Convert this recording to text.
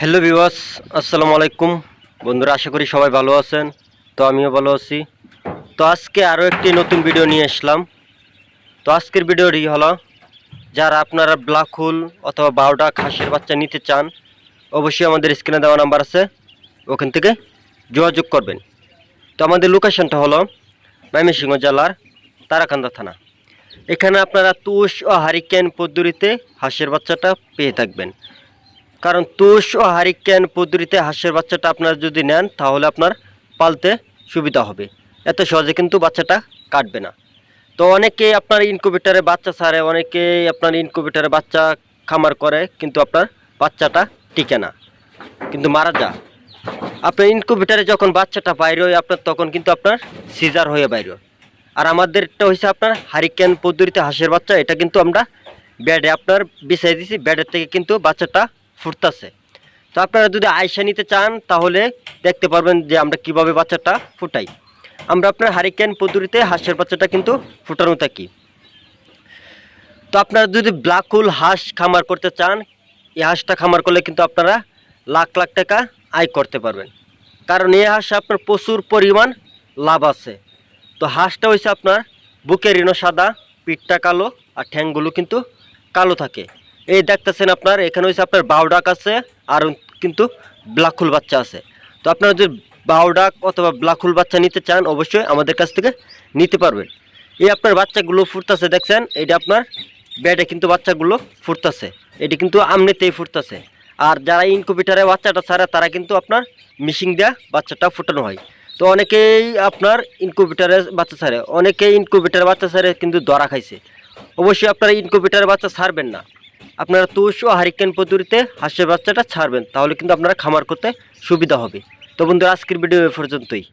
Hello viewers, আসসালামু আলাইকুম বন্ধুরা। আশা করি সবাই ভালো আছেন। তো আমিও ভালো আছি। তো আজকে আরও একটি নতুন ভিডিও নিয়ে আসলাম। তো আজকের ভিডিওটি হলো, যারা আপনারা ব্ল্যাক হোল অথবা বারোটা খাসির বাচ্চা নিতে চান, অবশ্যই আমাদের স্ক্রিনে দেওয়া নাম্বার আছে, ওখান থেকে যোগাযোগ করবেন। তো আমাদের লোকেশনটা হলো ময়মনসিংহ জেলার তারাকান্দা থানা। এখানে আপনারা তুষ ও হারিকেন পদ্ধতিতে হাঁসের বাচ্চাটা পেয়ে থাকবেন। কারণ তুষ ও হারিকেন পদ্ধতিতে হাঁসের বাচ্চাটা আপনারা যদি নেন, তাহলে আপনার পালতে সুবিধা হবে। এত সহজে কিন্তু বাচ্চাটা কাটবে না। তো অনেকেই আপনার ইনকিউবেটরে বাচ্চা ছাড়ে, অনেকেই আপনার ইনকিউবেটরে বাচ্চা খামার করে, কিন্তু আপনার বাচ্চাটা টিকে না, কিন্তু মারা যায়। আপনার ইনকিউবেটরে যখন বাচ্চাটা বাইরে হয়, আপনার তখন কিন্তু আপনার সিজার হয়ে বাইরে। আর আমাদেরটা হয়েছে আপনার হারিকেন পদ্ধতিতে হাঁসের বাচ্চা। এটা কিন্তু আমরা বেডে আপনার বিছাই দিয়েছি, বেডের থেকে কিন্তু বাচ্চাটা ফুটতেছে। তো আপনারা যদি আয়সা নিতে চান, তাহলে দেখতে পারবেন যে আমরা কিভাবে বাচ্চাটা ফুটাই। আমরা আপনার হারিকেন পদ্ধতিতে হাঁসের বাচ্চাটা কিন্তু ফুটানো থাকি। তো আপনারা যদি ব্ল্যাক হোল হাঁস খামার করতে চান, এই হাঁসটা খামার করলে কিন্তু আপনারা লাখ লাখ টাকা আয় করতে পারবেন। কারণ এই হাঁসে আপনার প্রচুর পরিমাণ লাভ আছে। তো হাঁসটা হয়েছে আপনার বুকের রিনো সাদা, পিঠটা কালো, আর ঠ্যাংগুলো কিন্তু কালো থাকে। এই দেখতেছেন আপনার এখানে হয়েছে আপনার বাউডাক আছে, আর কিন্তু ব্ল্যাক হোল বাচ্চা আছে। তো আপনারা যদি বাউডাক অথবা ব্ল্যাক হোল বাচ্চা নিতে চান, অবশ্যই আমাদের কাছ থেকে নিতে পারবেন। এই আপনার বাচ্চাগুলো ফুটতেছে দেখছেন, এটা আপনার বেডে কিন্তু বাচ্চাগুলো ফুটতেছে, এটি কিন্তু আমনিতেই ফুটতেছে। আর যারা ইনকিউবেটরে বাচ্চাটা ছাড়ে, তারা কিন্তু আপনার মিশিং দেওয়া বাচ্চাটা ফুটানো হয়। তো অনেকেই আপনার ইনকিউবেটরে বাচ্চা ছাড়ে, অনেকেই ইনকিউবেটরে বাচ্চা ছাড়ে কিন্তু ধরা খাইছে। অবশ্যই আপনারা ইনকিউবেটরে বাচ্চা ছাড়বেন না। আপনারা তুষ ও হারিকেন পদ্ধতিতে হাঁসের বাচ্চাটা ছাড়বেন, তাহলে কিন্তু আপনারা খামার করতে সুবিধা হবে। তো বন্ধুরা, আজকের ভিডিও এ পর্যন্তই।